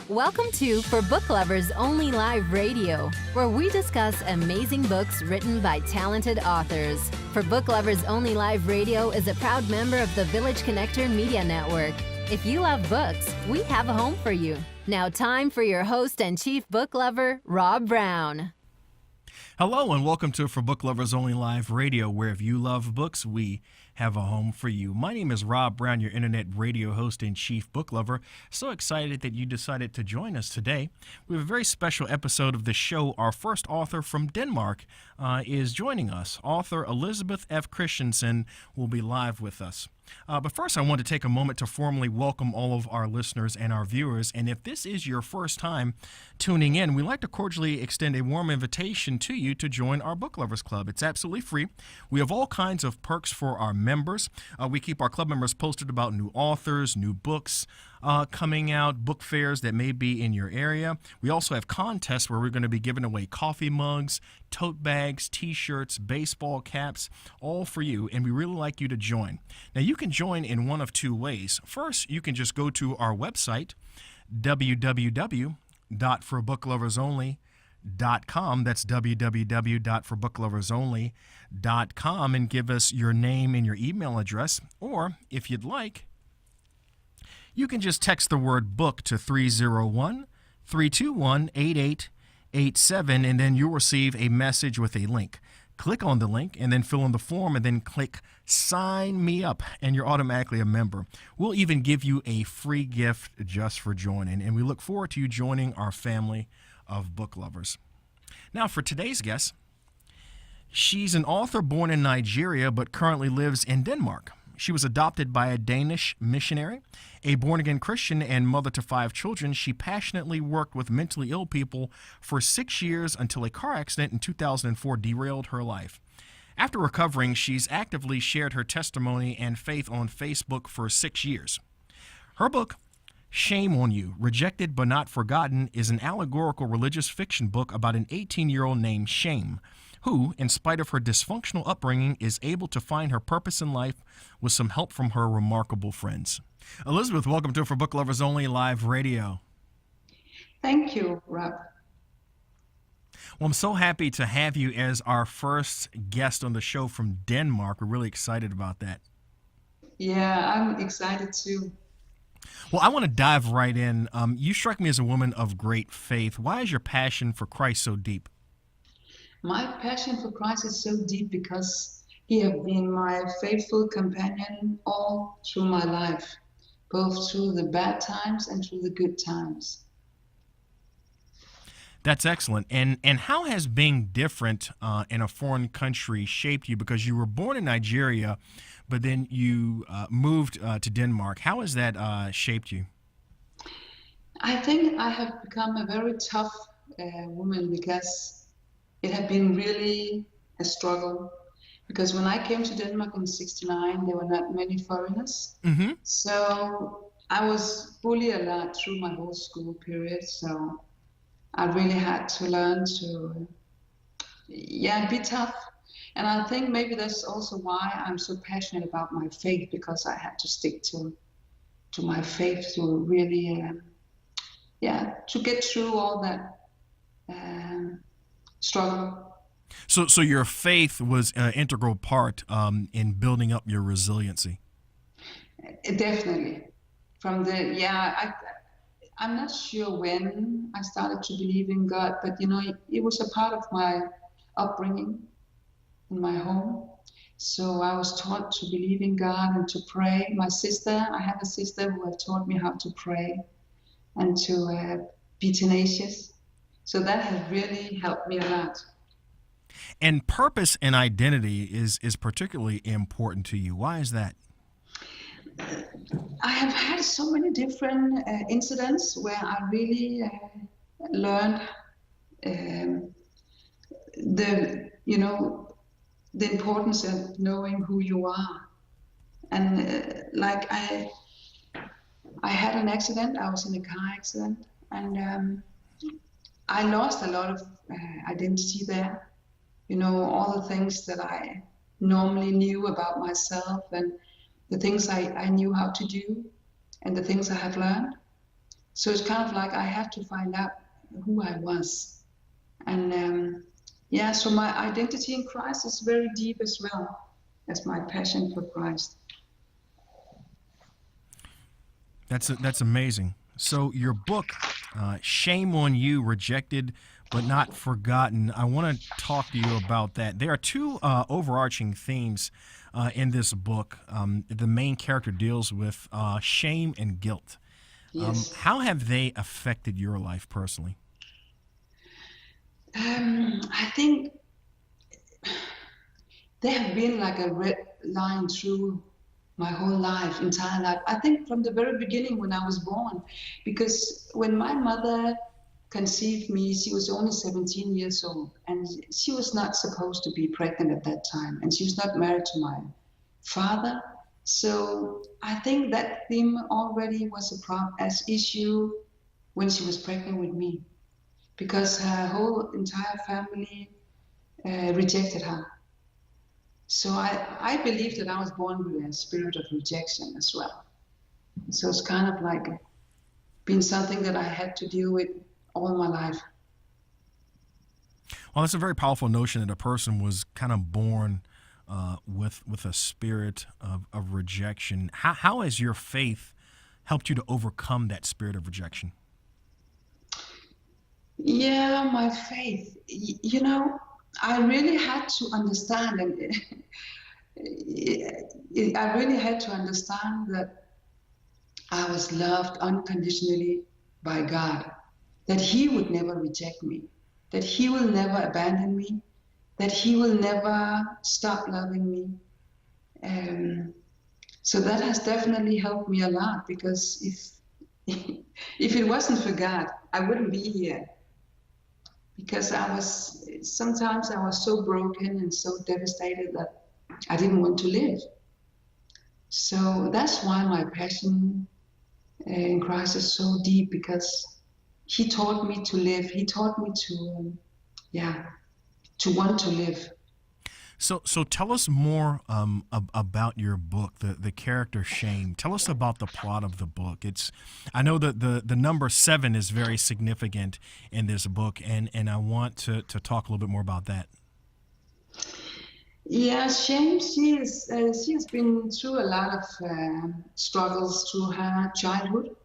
Welcome to For Book Lovers Only Live Radio, where we discuss amazing books written by talented authors. For Book Lovers Only Live Radio is a proud member of the Village Connector Media Network. If you love books, we have a home for you. Now time for your host and chief book lover, Rob Brown. Hello and welcome to For Book Lovers Only Live Radio, where if you love books, we have a home for you. My name is Rob Brown, your internet radio host and chief book lover. So excited that you decided to join us today. We have a very special episode of the show. Our first author from Denmark is joining us. Author Elizabeth F. Christensen will be live with us. But first, I want to take a moment to formally welcome all of our listeners and our viewers. And if this is your first time tuning in, we'd like to cordially extend a warm invitation to you to join our Book Lovers Club. It's absolutely free. We have all kinds of perks for our members. We keep our club members posted about new authors, new books coming out, book fairs that may be in your area. We also have contests where we're going to be giving away coffee mugs, tote bags, t-shirts, baseball caps, all for you, and we really like you to join. Now, you can join in one of two ways. First, you can just go to our website, www.forbookloversonly.com. That's www.forbookloversonly.com, and give us your name and your email address. Or, if you'd like, you can just text the word book to 301-321-8887, and then you'll receive a message with a link. Click on the link and then fill in the form and then click sign me up, and you're automatically a member. We'll even give you a free gift just for joining, and we look forward to you joining our family of book lovers. Now, for today's guest, she's an author born in Nigeria but currently lives in Denmark. She was adopted by a Danish missionary, a born-again Christian, and mother to 5 children. She passionately worked with mentally ill people for 6 years until a car accident in 2004 derailed her life. After recovering, she's actively shared her testimony and faith on Facebook for 6 years. Her book, Shame on You, Rejected but Not Forgotten, is an allegorical religious fiction book about an 18-year-old named Shame, who, in spite of her dysfunctional upbringing, is able to find her purpose in life with some help from her remarkable friends. Elizabeth, welcome to For Book Lovers Only Live Radio. Thank you, Rob. Well, I'm so happy to have you as our first guest on the show from Denmark. We're really excited about that. Yeah, I'm excited too. Well, I want to dive right in. You strike me as a woman of great faith. Why is your passion for Christ so deep? My passion for Christ is so deep because he has been my faithful companion all through my life, both through the bad times and through the good times. That's excellent. And how has being different in a foreign country shaped you? Because you were born in Nigeria, but then you moved to Denmark. How has that shaped you? I think I have become a very tough woman because it had been really a struggle. Because when I came to Denmark in '69, there were not many foreigners. Mm-hmm. So I was bullied a lot through my whole school period. So I really had to learn to, be tough. And I think maybe that's also why I'm so passionate about my faith, because I had to stick to my faith to really, to get through all that struggle. So your faith was an integral part in building up your resiliency. Definitely. I'm not sure when I started to believe in God, but it was a part of my upbringing in my home. So I was taught to believe in God and to pray. I have a sister who had taught me how to pray and to be tenacious. So that has really helped me a lot. And purpose and identity is particularly important to you. Why is that? I have had so many different incidents where I really learned the importance of knowing who you are. And I had an accident. I was in a car accident, and I lost a lot of identity there. All the things that I normally knew about myself and the things I knew how to do and the things I have learned. So it's kind of like I had to find out who I was. And so my identity in Christ is very deep as well as my passion for Christ. That's amazing. So your book, "Shame on You: Rejected but Not Forgotten." I want to talk to you about that. There are two overarching themes in this book. The main character deals with shame and guilt. Yes. How have they affected your life personally? I think they have been like a red line through my whole life, entire life. I think from the very beginning when I was born, because when my mother conceived me, she was only 17 years old, and she was not supposed to be pregnant at that time, and she was not married to my father. So I think that theme already was as issue when she was pregnant with me, because her whole entire family rejected her. So I believe that I was born with a spirit of rejection as well. So it's kind of like been something that I had to deal with all my life. Well, that's a very powerful notion that a person was kind of born with a spirit of rejection. How has your faith helped you to overcome that spirit of rejection? Yeah, my faith. I really had to understand, and I really had to understand that I was loved unconditionally by God, that He would never reject me, that He will never abandon me, that He will never stop loving me. So that has definitely helped me a lot, because if it wasn't for God, I wouldn't be here. Because sometimes I was so broken and so devastated that I didn't want to live. So that's why my passion in Christ is so deep, because He taught me to live. He taught me to want to live. So tell us more about your book, the character Shame. Tell us about the plot of the book. I know that the number 7 is very significant in this book, and I want to talk a little bit more about that. Yeah, Shame, she has been through a lot of struggles through her childhood.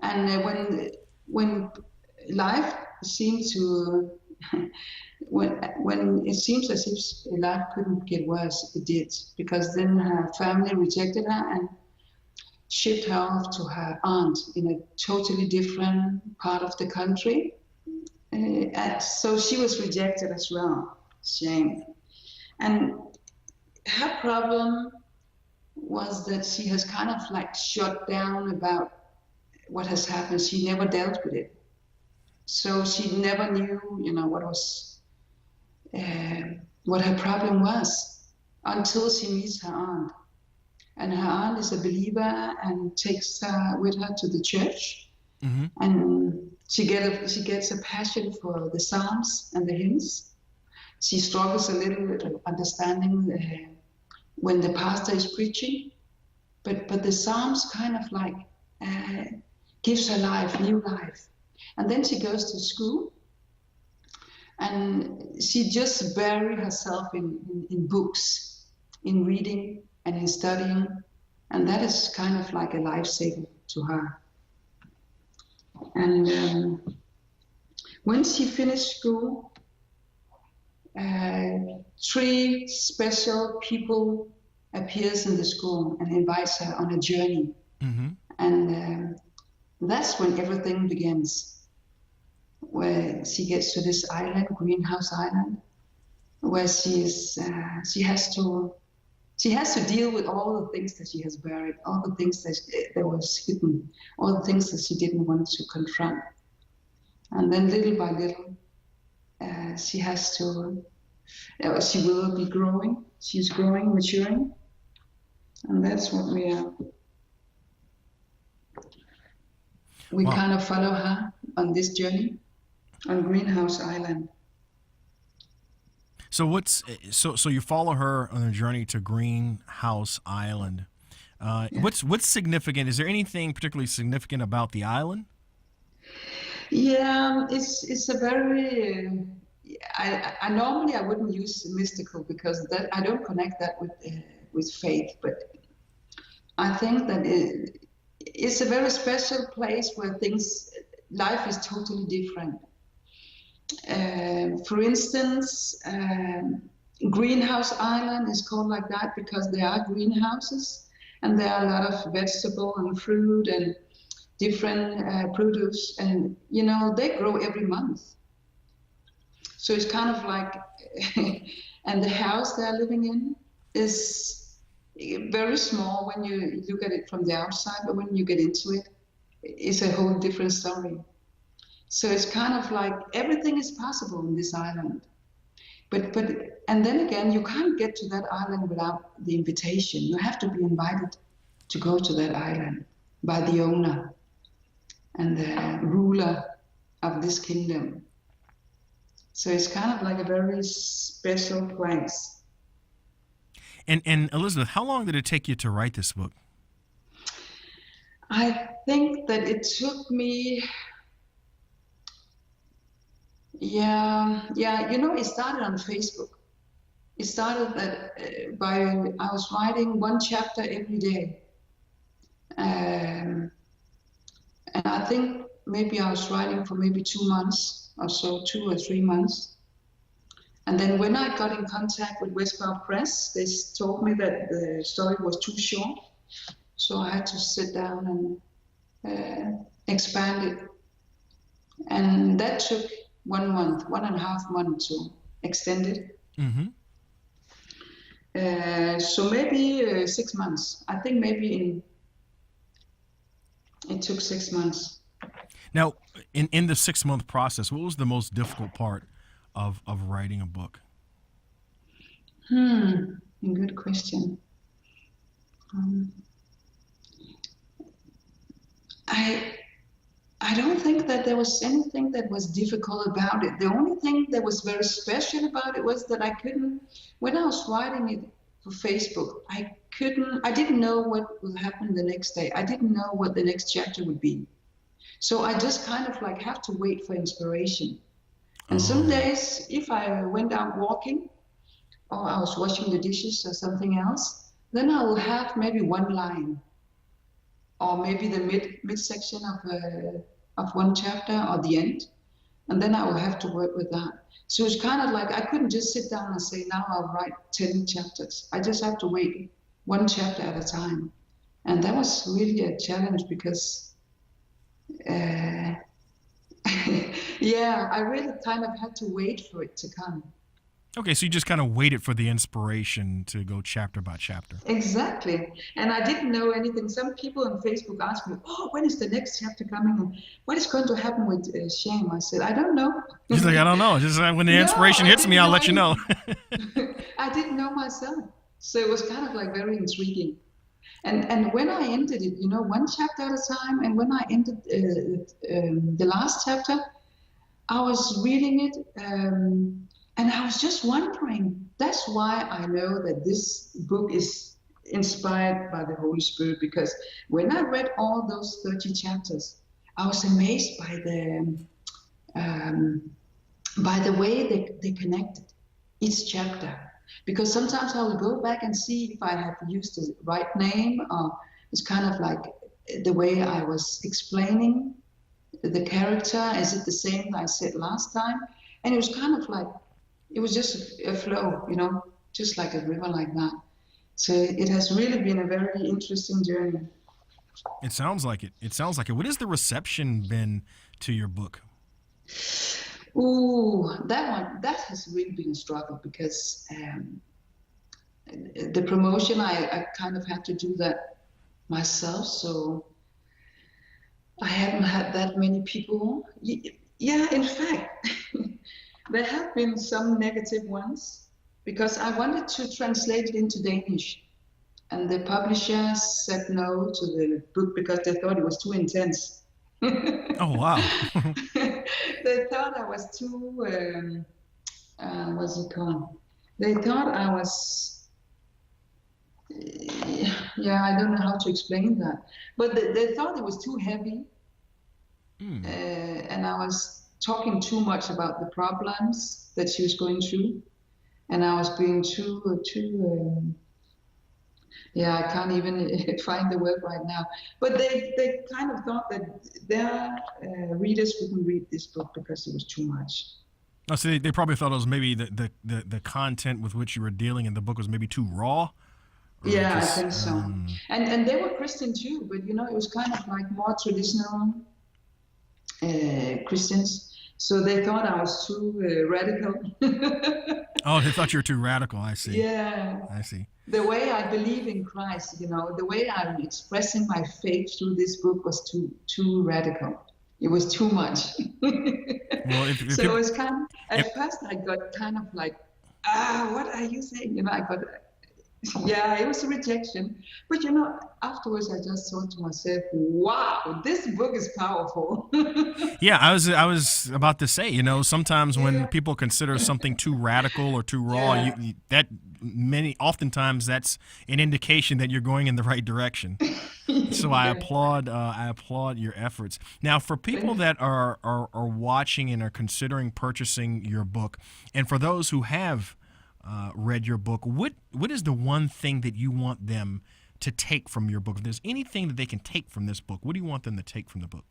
And when life seemed to when it seems as if life couldn't get worse, it did, because then her family rejected her and shipped her off to her aunt in a totally different part of the country. So she was rejected as well. Shame. And her problem was that she has kind of like shut down about what has happened. She never dealt with it. So she never knew, what her problem was, until she meets her aunt. And her aunt is a believer and takes her with her to the church. Mm-hmm. And she gets a passion for the Psalms and the hymns. She struggles a little with understanding when the pastor is preaching, but the Psalms kind of like gives her life, new life. And then she goes to school, and she just buried herself in books, in reading and in studying, and that is kind of like a lifesaver to her. And when she finished school, 3 special people appears in the school and invites her on a journey. Mm-hmm. And that's when everything begins, where she gets to this island, Greenhouse Island, where she has to deal with all the things that she has buried, all the things that was hidden, all the things that she didn't want to confront. And then little by little, she will be growing. She's growing, maturing, and that's what we kind of follow her on this journey on Greenhouse Island. So so you follow her on a journey to Greenhouse Island. Yeah. What's significant? Is there anything particularly significant about the island? Yeah, it's a very. I normally I wouldn't use mystical because that I don't connect that with faith, but I think that it's a very special place where life is totally different. For instance, Greenhouse Island is called like that because there are greenhouses and there are a lot of vegetable and fruit and different produce, and they grow every month. So it's kind of like, and the house they're living in is very small when you look at it from the outside, but when you get into it, it's a whole different story. So it's kind of like everything is possible on this island. But and then again, you can't get to that island without the invitation. You have to be invited to go to that island by the owner and the ruler of this kingdom. So it's kind of like a very special place. And Elizabeth, how long did it take you to write this book? I think that it took me, it started on Facebook. It started I was writing one chapter every day. And I think maybe I was writing for maybe 2 months or so, 2 or 3 months. And then when I got in contact with Westbound Press, they told me that the story was too short. So I had to sit down and expand it. And that took 1 month, 1.5 months to extend it. Mm-hmm. So maybe 6 months. I think it took 6 months. Now, in the 6-month process, what was the most difficult part of writing a book? Good question. I don't think that there was anything that was difficult about it. The only thing that was very special about it was that when I was writing it for Facebook, I didn't know what would happen the next day. I didn't know what the next chapter would be. So I just kind of like have to wait for inspiration. And some days, if I went out walking or I was washing the dishes or something else, then I will have maybe one line or maybe the midsection of one chapter or the end. And then I will have to work with that. So it's kind of like I couldn't just sit down and say, now I'll write 10 chapters. I just have to wait one chapter at a time. And that was really a challenge because I really kind of had to wait for it to come. Okay, so you just kind of waited for the inspiration to go chapter by chapter. Exactly. And I didn't know anything. Some people on Facebook asked me, when is the next chapter coming? And what is going to happen with Shame? I said, I don't know. He's like, I don't know. Just when the inspiration hits me, I'll let you know. I didn't know myself. So it was kind of like very intriguing. And when I ended it, one chapter at a time, and when I ended the last chapter, I was reading it, and I was just wondering, that's why I know that this book is inspired by the Holy Spirit, because when I read all those 30 chapters, I was amazed by the way they connected each chapter. Because sometimes I will go back and see if I have used the right name, or it's kind of like the way I was explaining the character. Is it the same that I said last time? And it was kind of like, it was just a flow, just like a river like that. So it has really been a very interesting journey. It sounds like it. What has the reception been to your book? Ooh, that has really been a struggle because the promotion, I kind of had to do that myself. So I haven't had that many people. Yeah, in fact, there have been some negative ones because I wanted to translate it into Danish. And the publisher said no to the book because they thought it was too intense. Oh, wow. They thought I was too, what's it called? They thought I was, I don't know how to explain that. But they thought it was too heavy. And I was talking too much about the problems that she was going through, and I was being too. Yeah, I can't even find the word right now. But they kind of thought that their readers wouldn't read this book because it was too much. Oh, so they probably thought it was maybe the content with which you were dealing in the book was maybe too raw. Yeah, I think so. And they were Christian too, but you know, it was kind of like more traditional Christians. So they thought I was too radical. Oh, they thought you were too radical. I see. Yeah. I see. The way I believe in Christ, you know, the way I'm expressing my faith through this book was too radical. It was too much. Well, if So it was kind of, at first I got kind of like, what are you saying? You know, I got, yeah, it was a rejection. But you know, afterwards I just thought to myself, wow, this book is powerful. Yeah, I was about to say, you know, sometimes when people consider something too radical or too raw, oftentimes that's an indication that you're going in the right direction. So I applaud your efforts. Now, for people that are watching and are considering purchasing your book, and for those who have read your book, what is the one thing that you want them to take from your book? If there's anything that they can take from this book, what do you want them to take from the book?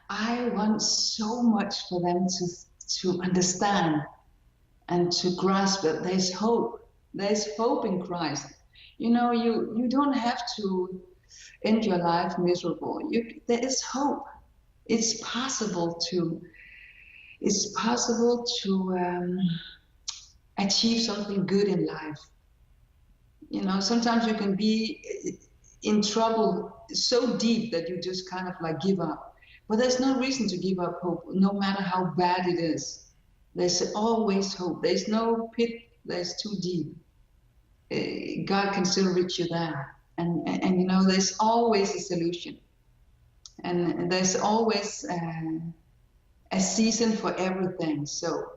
I want so much for them to understand and to grasp that there's hope. There's hope in Christ. You know, you don't have to end your life miserable. There is hope. It's possible to achieve something good in life. You know, sometimes you can be in trouble so deep that you just kind of like give up. But there's no reason to give up hope, no matter how bad it is. There's always hope. There's no pit that's too deep. God can still reach you there. And you know, there's always a solution. And there's always a season for everything. So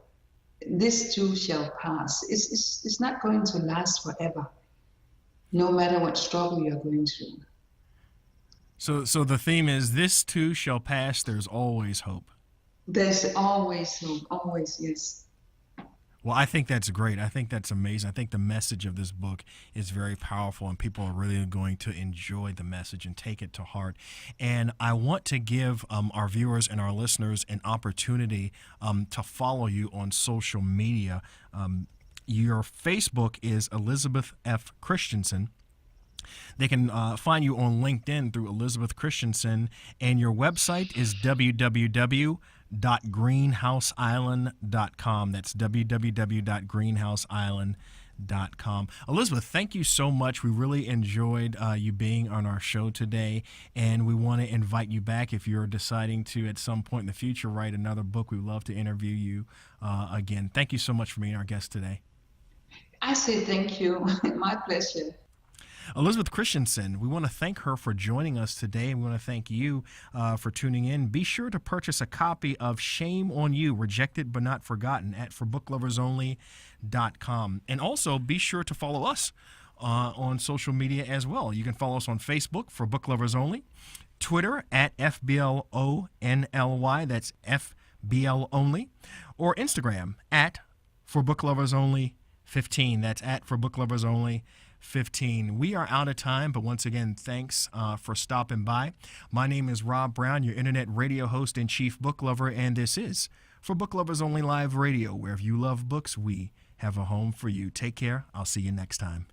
this too shall pass. It's not going to last forever, no matter what struggle you're going through. So the theme is, this too shall pass, there's always hope. There's always hope, always, yes. Well, I think that's great. I think that's amazing. I think the message of this book is very powerful, and people are really going to enjoy the message and take it to heart. And I want to give our viewers and our listeners an opportunity to follow you on social media. Your Facebook is Elizabeth F. Christensen. They can find you on LinkedIn through Elizabeth Christensen, and your website is www.greenhouseisland.com. That's www.greenhouseisland.com. Elizabeth, thank you so much. We really enjoyed you being on our show today, and we want to invite you back if you're deciding to, at some point in the future, write another book. We'd love to interview you again. Thank you so much for being our guest today. I say thank you. My pleasure. Elizabeth Christensen, we want to thank her for joining us today, and we want to thank you for tuning in. Be sure to purchase a copy of Shame on You, Rejected But Not Forgotten at ForBookLoversOnly.com. And also be sure to follow us on social media as well. You can follow us on Facebook for Book Lovers Only, Twitter at FBLONLY, that's FBL Only, or Instagram at ForBookLoversOnly15, that's at ForBookLoversOnly15. We are out of time, but once again, thanks for stopping by. My name is Rob Brown, your internet radio host and chief book lover, and this is For Book Lovers Only Live Radio, where if you love books, we have a home for you. Take care. I'll see you next time.